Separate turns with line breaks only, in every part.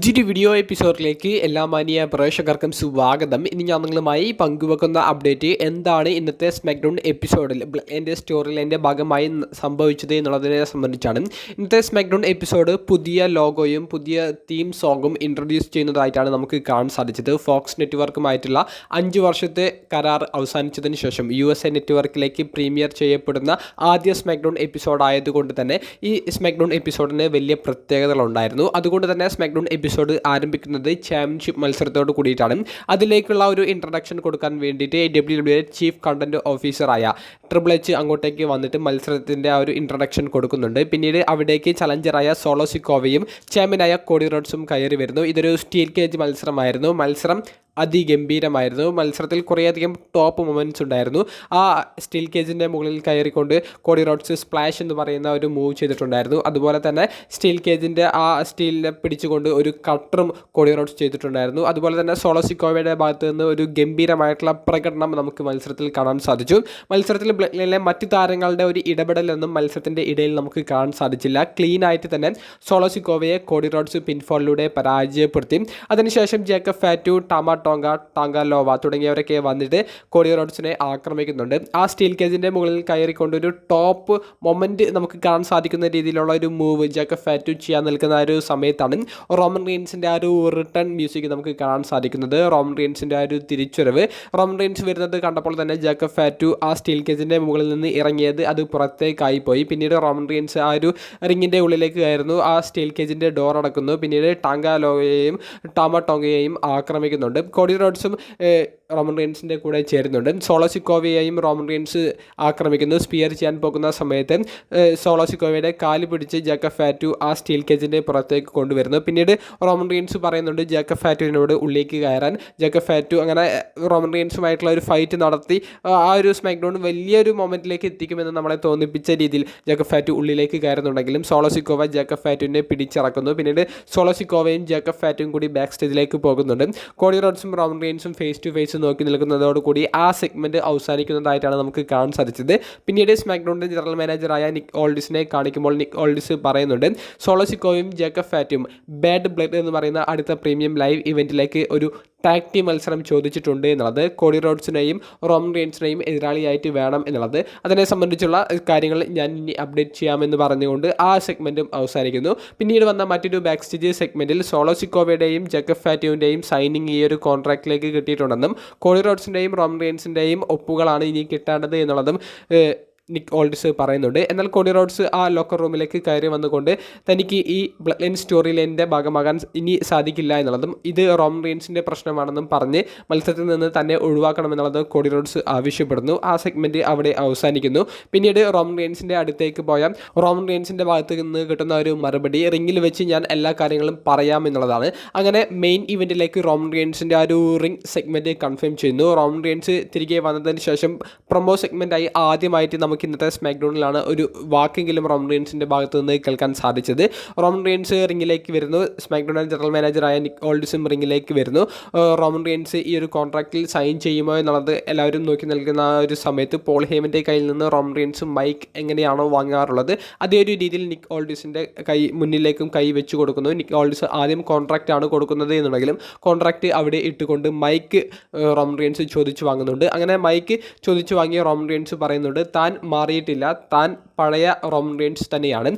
പുതിയൊരു വീഡിയോ എപ്പിസോഡിലേക്ക് എല്ലാ മാന്യ പ്രേക്ഷകർക്കും സ്വാഗതം. ഇനി ഞാൻ നിങ്ങളുമായി പങ്കുവെക്കുന്ന അപ്ഡേറ്റ് എന്താണ് ഇന്നത്തെ സ്മാക്ഡൗൺ എപ്പിസോഡിൽ എൻ്റെ സ്റ്റോറി ലൈൻ്റെ ഭാഗമായി സംഭവിച്ചത് എന്നുള്ളതിനെ സംബന്ധിച്ചാണ്. ഇന്നത്തെ സ്മാക്ഡൗൺ എപ്പിസോഡ് പുതിയ ലോഗോയും പുതിയ തീം സോങ്ങും ഇൻട്രൊഡ്യൂസ് ചെയ്യുന്നതായിട്ടാണ് നമുക്ക് കാണാൻ സാധിച്ചത്. ഫോക്സ് നെറ്റ്വർക്കുമായിട്ടുള്ള 5 വർഷത്തെ കരാർ അവസാനിച്ചതിന് ശേഷം USA നെറ്റ്വർക്കിലേക്ക് പ്രീമിയർ ചെയ്യപ്പെടുന്ന ആദ്യ സ്മാക്ഡൗൺ എപ്പിസോഡ് ആയതുകൊണ്ട് തന്നെ ഈ സ്മാക്ഡൗൺ എപ്പിസോഡിന് വലിയ പ്രത്യേകതകളുണ്ടായിരുന്നു. അതുകൊണ്ട് തന്നെ സ്മാക്ഡൗൺ എപ്പിസോഡ് ആരംഭിക്കുന്നത് ചാമ്പ്യൻഷിപ്പ് മത്സരത്തോട് കൂടിയിട്ടാണ്. അതിലേക്കുള്ള ഒരു ഇൻട്രഡക്ഷൻ കൊടുക്കാൻ വേണ്ടിയിട്ട് WWE ചീഫ് കണ്ടന്റ് ഓഫീസറായ ട്രിപ്പിൾ എച്ച് അങ്ങോട്ടേക്ക് വന്നിട്ട് മത്സരത്തിൻ്റെ ആ ഒരു ഇൻട്രഡക്ഷൻ കൊടുക്കുന്നുണ്ട്. പിന്നീട് അവിടേക്ക് ചലഞ്ചറായ സോളോ സിക്കോവയും ചാമ്പ്യനായ കോഡി റോഡ്സും കയറി വരുന്നു. ഇതൊരു സ്റ്റീൽ കേജ് മത്സരമായിരുന്നു. മത്സരം അതിഗംഭീരമായിരുന്നു. മത്സരത്തിൽ കുറേയധികം ടോപ്പ് മൊമെൻറ്റ്സ് ഉണ്ടായിരുന്നു. ആ സ്റ്റീൽ കേജിൻ്റെ മുകളിൽ കയറിക്കൊണ്ട് കോഡി റോഡ്സ് സ്പ്ലാഷ് എന്ന് പറയുന്ന ഒരു മൂവ് ചെയ്തിട്ടുണ്ടായിരുന്നു. അതുപോലെ തന്നെ സ്റ്റീൽ കേജിൻ്റെ ആ സ്റ്റീലിനെ പിടിച്ചുകൊണ്ട് ഒരു കട്ടറും കോഡി റോഡ്സ് ചെയ്തിട്ടുണ്ടായിരുന്നു. അതുപോലെ തന്നെ സോളോ സിക്കോവയുടെ ഭാഗത്ത് നിന്ന് ഒരു ഗംഭീരമായിട്ടുള്ള പ്രകടനം നമുക്ക് മത്സരത്തിൽ കാണാൻ സാധിച്ചു. മത്സരത്തിൽ ബ്ലഡിലെ മറ്റ് താരങ്ങളുടെ ഒരു ഇടപെടലൊന്നും മത്സരത്തിൻ്റെ ഇടയിൽ നമുക്ക് കാണാൻ സാധിച്ചില്ല. ക്ലീൻ ആയിട്ട് തന്നെ സോളോ സിക്കോവയെ കോഡി റോഡ്സ് പിൻഫോളിലൂടെ പരാജയപ്പെടുത്തി. അതിനുശേഷം ജേക്കബ് ഫാറ്റു, ടാങ്കാലോവ തുടങ്ങിയവരൊക്കെ വന്നിട്ട് കോഡി റോഡ്സിനെ ആക്രമിക്കുന്നുണ്ട്. ആ സ്റ്റീൽ കേജിൻ്റെ മുകളിൽ കയറിക്കൊണ്ടൊരു ടോപ്പ് മൊമെൻറ്റ് നമുക്ക് കാണാൻ സാധിക്കുന്ന രീതിയിലുള്ള ഒരു മൂവ് ജേക്കബ് ഫാറ്റു ചെയ്യാൻ നിൽക്കുന്ന ഒരു സമയത്താണ് റോമൻ റീൻസിൻ്റെ ആ ഒരു റിട്ടേൺ മ്യൂസിക് നമുക്ക് കാണാൻ സാധിക്കുന്നത്. റോമൻ റീൻസിൻ്റെ ആ ഒരു തിരിച്ചുവരവ്, റോമൻ റീൻസ് വരുന്നത് കണ്ടപ്പോൾ തന്നെ ജേക്കബ് ഫാറ്റു ആ സ്റ്റീൽ കേജിൻ്റെ മുകളിൽ നിന്ന് ഇറങ്ങിയത് അത് പുറത്തേക്കായി പോയി. പിന്നീട് റോമൻ റീൻസ് ആ ഒരു റിങ്ങിൻ്റെ ഉള്ളിലേക്ക് കയറുന്നു. ആ സ്റ്റീൽ കേജിൻ്റെ ഡോർ അടക്കുന്നു. പിന്നീട് ടാങ്കാലോവയെയും ടോങ്കയെയും ആക്രമിക്കുന്നുണ്ട്. കോഡി റോഡ്സും റോമൻ റീൻസിൻ്റെ കൂടെ ചേരുന്നുണ്ട്. സോളോ സിക്കോവയെയും റോമൻ റീൻസ് ആക്രമിക്കുന്നു. സ്പിയർ ചെയ്യാൻ പോകുന്ന സമയത്ത് സോളോ സിക്കോവയുടെ കാല് പിടിച്ച് ജേക്കബ് ഫാറ്റു ആ സ്റ്റീൽ കേജിൻ്റെ പുറത്തേക്ക് കൊണ്ടുവരുന്നു. പിന്നീട് റോമൻ റീൻസ് പറയുന്നുണ്ട് ജേക്കബ് ഫാറ്റുവിനോട് ഉള്ളിലേക്ക് കയറാൻ. ജേക്കബ് ഫാറ്റു അങ്ങനെ റോമൻ റീൻസുമായിട്ടുള്ള ഒരു ഫൈറ്റ് നടത്തി ആ ഒരു സ്മാക്ഡൗൺ വലിയൊരു മൊമെൻറ്റിലേക്ക് എത്തിക്കുമെന്ന് നമ്മളെ തോന്നിപ്പിച്ച രീതിയിൽ ജേക്കബ് ഫാറ്റു ഉള്ളിലേക്ക് കയറുന്നുണ്ടെങ്കിലും സോളോ സിക്കോവ ജേക്കബ് ഫാറ്റുവിനെ പിടിച്ചിറക്കുന്നു. പിന്നീട് സോളോ സിക്കോവയും ജേക്കബ് ഫാറ്റും കൂടി ബാക്ക് സ്റ്റേജിലേക്ക് പോകുന്നുണ്ട്. കോഡി റോഡ്സും റോമൻ റീൻസും ഫേസ് ടു ഫേസ് നോക്കി നിൽക്കുന്നതോടുകൂടി ആ സെഗ്മെൻറ്റ് അവസാനിക്കുന്നതായിട്ടാണ് നമുക്ക് കാണാൻ സാധിച്ചത്. പിന്നീട് സ്മാക്ഡൗണിൻ്റെ ജനറൽ മാനേജറായ നിക്ക് ഓൾഡിസിനെ കാണിക്കുമ്പോൾ നിക്ക് ഓൾഡിസ് പറയുന്നുണ്ട് സോളോ സിക്കോയും ജേക്കബ് ഫാറ്റും ബാഡ് ബ്ലഡ് എന്ന് പറയുന്ന അടുത്ത പ്രീമിയം ലൈവ് ഇവൻറ്റിലേക്ക് ഒരു ടാഗ് ടീം മത്സരം ചോദിച്ചിട്ടുണ്ട് എന്നുള്ളത്. കോഡി റോഡ്സിനെയും റോമൻ റീൻസിനെയും എതിരാളിയായിട്ട് വേണം എന്നുള്ളത്. അതിനെ സംബന്ധിച്ചുള്ള കാര്യങ്ങൾ ഞാൻ ഇനി അപ്ഡേറ്റ് ചെയ്യാമെന്ന് പറഞ്ഞുകൊണ്ട് ആ സെഗ്മെൻറ്റും അവസാനിക്കുന്നു. പിന്നീട് വന്ന മറ്റൊരു ബാക്ക് സ്റ്റേജ് സെഗ്മെൻറ്റിൽ സോളോ സിക്കോവയുടെയും ജേക്കബ് ഫാറ്റുവിൻ്റെയും സൈനിങ് ഈ ഒരു കോൺട്രാക്റ്റിലേക്ക് കിട്ടിയിട്ടുണ്ടെന്നും കോഡി റോഡ്സിൻ്റെയും റോമൻ റീൻസിൻ്റെയും ഒപ്പുകളാണ് ഇനി കിട്ടേണ്ടത് എന്നുള്ളതും നിക്ക് ഓൾഡിസ് പറയുന്നുണ്ട്. എന്നാൽ കോഡി റോഡ്സ് ആ ലോക്കർ റൂമിലേക്ക് കയറി വന്നുകൊണ്ട് തനിക്ക് ഈ ബ്ലഡ് ലൈൻ സ്റ്റോറി ലൈനിൻ്റെ ഭാഗമാകാൻ ഇനി സാധിക്കില്ല എന്നുള്ളതും ഇത് റോമൻ റീൻസിൻ്റെ പ്രശ്നമാണെന്നും പറഞ്ഞ് മത്സരത്തിൽ നിന്ന് തന്നെ ഒഴിവാക്കണമെന്നുള്ളതും കോഡി റോഡ്സ് ആവശ്യപ്പെടുന്നു. ആ സെഗ്മെൻറ്റ് അവിടെ അവസാനിക്കുന്നു. പിന്നീട് റോമൻ റീൻസിൻ്റെ അടുത്തേക്ക് പോയ റോമൻ റീൻസിൻ്റെ ഭാഗത്ത് നിന്ന് കിട്ടുന്ന ഒരു മറുപടി റിങ്ങിൽ വെച്ച് ഞാൻ എല്ലാ കാര്യങ്ങളും പറയാം എന്നുള്ളതാണ്. അങ്ങനെ മെയിൻ ഇവൻറ്റിലേക്ക് റോമൻ റീൻസിൻ്റെ ആ ഒരു റിംഗ് സെഗ്മെൻറ്റ് കൺഫേം ചെയ്യുന്നു. റോമൻ റീൻസ് തിരികെ വന്നതിന് ശേഷം പ്രൊമോ സെഗ്മെൻറ്റായി ആദ്യമായിട്ട് നമുക്ക് ഇന്നത്തെ സ്മാക്ഡൗണിലാണ് ഒരു വാക്കെങ്കിലും റോമൻ റീൻസിൻ്റെ ഭാഗത്ത് നിന്ന് കേൾക്കാൻ സാധിച്ചത്. റോമൻ റീൻസ് റിങ്ങിലേക്ക് വരുന്നു. സ്മാക്ഡൗൺ ജനറൽ മാനേജറായ നിക്ക് ഓൾഡിസും റിങ്ങിലേക്ക് വരുന്നു. റോമൻ റീൻസ് ഈ ഒരു കോൺട്രാക്റ്റിൽ സൈൻ ചെയ്യുമോ എന്നുള്ളത് എല്ലാവരും നോക്കി നിൽക്കുന്ന ആ ഒരു സമയത്ത് പോൾ ഹേമൻ്റെ കയ്യിൽ നിന്ന് റോമൻ റീൻസ് മൈക്ക് എങ്ങനെയാണോ വാങ്ങാറുള്ളത് അതേ ഒരു രീതിയിൽ നിക്ക് ഓൾഡിസിൻ്റെ മുന്നിലേക്കും കൈ വെച്ച് കൊടുക്കുന്നു. നിക്ക് ഓൾഡിസ് ആദ്യം കോൺട്രാക്റ്റ് ആണ് കൊടുക്കുന്നത് എന്നുണ്ടെങ്കിലും കോൺട്രാക്റ്റ് അവിടെ ഇട്ടുകൊണ്ട് മൈക്ക് റോമൻ റീൻസ് ചോദിച്ചു വാങ്ങുന്നുണ്ട്. അങ്ങനെ മൈക്ക് ചോദിച്ചു വാങ്ങിയ റോമൻ റീൻസ് പറയുന്നുണ്ട് താൻ മാറിയിട്ടില്ല, താൻ പഴയ റോമൻ റീൻസ് തന്നെയാണ്.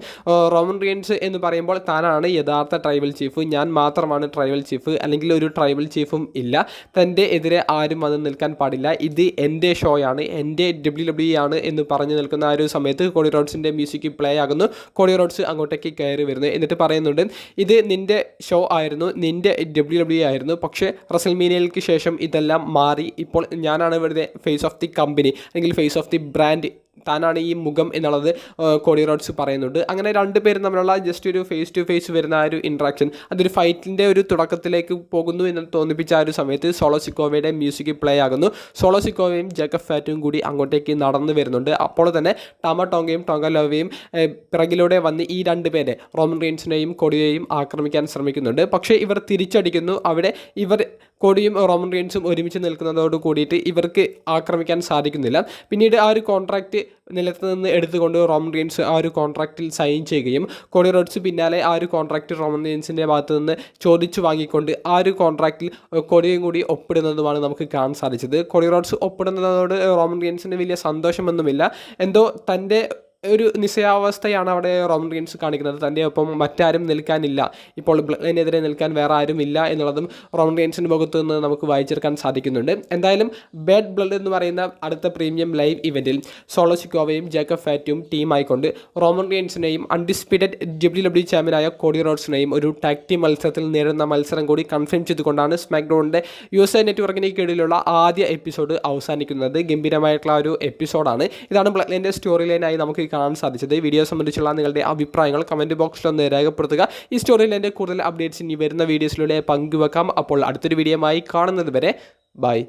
റോമൻ റീൻസ് എന്ന് പറയുമ്പോൾ താനാണ് യഥാർത്ഥ ട്രൈബൽ ചീഫ്, ഞാൻ മാത്രമാണ് ട്രൈബൽ ചീഫ്, അല്ലെങ്കിൽ ഒരു ട്രൈബൽ ചീഫും ഇല്ല, തൻ്റെ എതിരെ ആരും വന്ന് നിൽക്കാൻ പാടില്ല, ഇത് എൻ്റെ ഷോയാണ്, എൻ്റെ WWE ആണ് എന്ന് പറഞ്ഞു നിൽക്കുന്ന ആ ഒരു സമയത്ത് കോഡി റോഡ്സിൻ്റെ മ്യൂസിക് പ്ലേ ആകുന്നു. കോഡി റോഡ്സ് അങ്ങോട്ടേക്ക് കയറി വരുന്നു. എന്നിട്ട് പറയുന്നുണ്ട് ഇത് നിൻ്റെ ഷോ ആയിരുന്നു, നിൻ്റെ WWE ആയിരുന്നു, പക്ഷേ റസൽമീനിയയ്ക്ക് ശേഷം ഇതെല്ലാം മാറി, ഇപ്പോൾ ഞാനാണ് ഇവിടുത്തെ ഫേസ് ഓഫ് ദി കമ്പനി അല്ലെങ്കിൽ ഫേസ് ഓഫ് ദി ബ്രാൻഡ്, താനാണ് ഈ മുഖം എന്നുള്ളത് കോഡി റോഡ്സ് പറയുന്നുണ്ട്. അങ്ങനെ രണ്ടുപേരും തമ്മിലുള്ള ജസ്റ്റ് ഒരു ഫേസ് ടു ഫേസ് വരുന്ന ആ ഒരു ഇൻട്രാക്ഷൻ അതൊരു ഫൈറ്റിൻ്റെ ഒരു തുടക്കത്തിലേക്ക് പോകുന്നു എന്ന് തോന്നിപ്പിച്ച ആ ഒരു സമയത്ത് സോളോ സിക്കോവയുടെ മ്യൂസിക് പ്ലേ ആകുന്നു. സോളോ സിക്കോവയും ജേക്കബ് ഫാറ്റും കൂടി അങ്ങോട്ടേക്ക് നടന്നു വരുന്നുണ്ട്. അപ്പോൾ തന്നെ ടോങ്കയും ടോങ്കലോവയും പിറകിലൂടെ വന്ന് ഈ രണ്ടുപേരെ റോമൻ റീൻസിനെയും കോഡിയെയും ആക്രമിക്കാൻ ശ്രമിക്കുന്നുണ്ട്. പക്ഷേ ഇവർ തിരിച്ചടിക്കുന്നു. അവിടെ ഇവർ കോഡിയും റോമൻ റീൻസും ഒരുമിച്ച് നിൽക്കുന്നതോട് കൂടിയിട്ട് ഇവർക്ക് ആക്രമിക്കാൻ സാധിക്കുന്നില്ല. പിന്നീട് ആ ഒരു കോൺട്രാക്റ്റ് നിലത്ത് നിന്ന് എടുത്തുകൊണ്ട് റോമൻ റീൻസ് ആ ഒരു കോൺട്രാക്റ്റിൽ സൈൻ ചെയ്യുകയും കോഡി റോഡ്സ് പിന്നാലെ ആ ഒരു കോൺട്രാക്റ്റ് റോമൻ റീൻസിൻ്റെ ഭാഗത്ത് നിന്ന് ചോദിച്ചു വാങ്ങിക്കൊണ്ട് ആ ഒരു കോൺട്രാക്റ്റിൽ കോഡിയും കൂടി ഒപ്പിടുന്നതുമാണ് നമുക്ക് കാണാൻ സാധിച്ചത്. കോഡി റോഡ്സ് ഒപ്പിടുന്നതോട് റോമൻ റീൻസിന് വലിയ സന്തോഷമൊന്നുമില്ല. എന്തോ തൻ്റെ ഒരു നിശ്ചയാവസ്ഥയാണ് അവിടെ റോമൻ റീൻസ് കാണിക്കുന്നത്. തൻ്റെ ഒപ്പം മറ്റാരും നിൽക്കാനില്ല, ഇപ്പോൾ ബ്ലഡിനെതിരെ നിൽക്കാൻ വേറെ ആരും ഇല്ല എന്നുള്ളതും റോമൻ റീൻസിൻ്റെ മുഖത്ത് നിന്ന് നമുക്ക് വായിച്ചെടുക്കാൻ സാധിക്കുന്നുണ്ട്. എന്തായാലും ബാഡ് ബ്ലഡ് എന്ന് പറയുന്ന അടുത്ത പ്രീമിയം ലൈവ് ഇവൻറ്റിൽ സോളോ സിക്കോവയും ജേക്കബ് ഫാറ്റും ടീമായിക്കൊണ്ട് റോമൻ റീൻസിനെയും അൺഡിസ്പ്യൂട്ടഡ് WWE ചാമ്പ്യനായ കോഡി റോഡ്സിനെയും ഒരു ടാഗ് ടീം മത്സരത്തിൽ നേരിടുന്ന മത്സരം കൂടി കൺഫേം ചെയ്തുകൊണ്ടാണ് സ്മാക്ഡൗണിൻ്റെ USA നെറ്റ്വർക്കിന് കീഴിലുള്ള ആദ്യ എപ്പിസോഡ് അവസാനിക്കുന്നത്. ഗംഭീരമായിട്ടുള്ള ഒരു എപ്പിസോഡാണ്. ഇതാണ് ബ്ലഡിൻ്റെ സ്റ്റോറി ലൈനായി നമുക്ക് കാണാൻ സാധിച്ചത്. വീഡിയോ സംബന്ധിച്ചുള്ള നിങ്ങളുടെ അഭിപ്രായങ്ങൾ കമൻറ്റ് ബോക്സിലൊന്ന് രേഖപ്പെടുത്തുക. ഈ സ്റ്റോറിയിൽ എൻ്റെ കൂടുതൽ അപ്ഡേറ്റ്സ് ഇനി വരുന്ന വീഡിയോസിലൂടെ പങ്കുവെക്കാം. അപ്പോൾ അടുത്തൊരു വീഡിയോയുമായി കാണുന്നത് വരെ ബൈ.